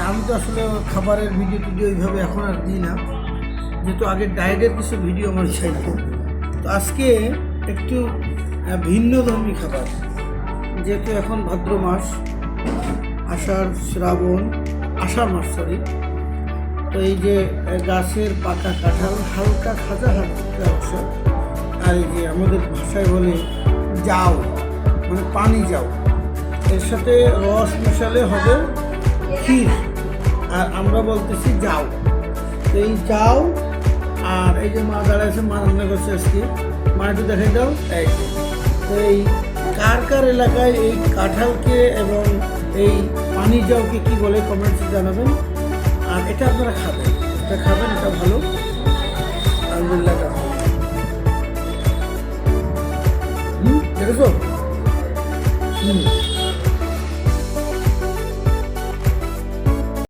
আমি তো আসলে খাবারের ভিডিও টিডিও এইভাবে এখন আর দিই না, যেহেতু আগে ডায়েটের কিছু ভিডিও আমার চাই। তো আজকে একটু ভিন্নধর্মী খাবার, যেহেতু এখন ভাদ্র মাস, আষাঢ় মাস সরি। তো এই যে গাছের পাকা কাঁঠাল, হালকা খাজা হালকা অংশ, আর এই যে আমাদের ভাষায় বলে জাউ, মানে পানি জাউ, এর সাথে রস মেশালে হবে ক্ষীর, আর আমরা বলতেছি জাউ। তো এই জাউ আর এই যে মা দাঁড়াইছে, মা রান্না করছে আজকে, মা একটু দেখাই দাও। এই তো এই কার কার এলাকায় এই কাঁঠালকে এবং এই পানি জাউকে কি বলে কমেন্টসে জানাবেন। আর এটা আপনারা খাবেন, এটা ভালো। আলহামদুলিল্লাহ দেখেছো।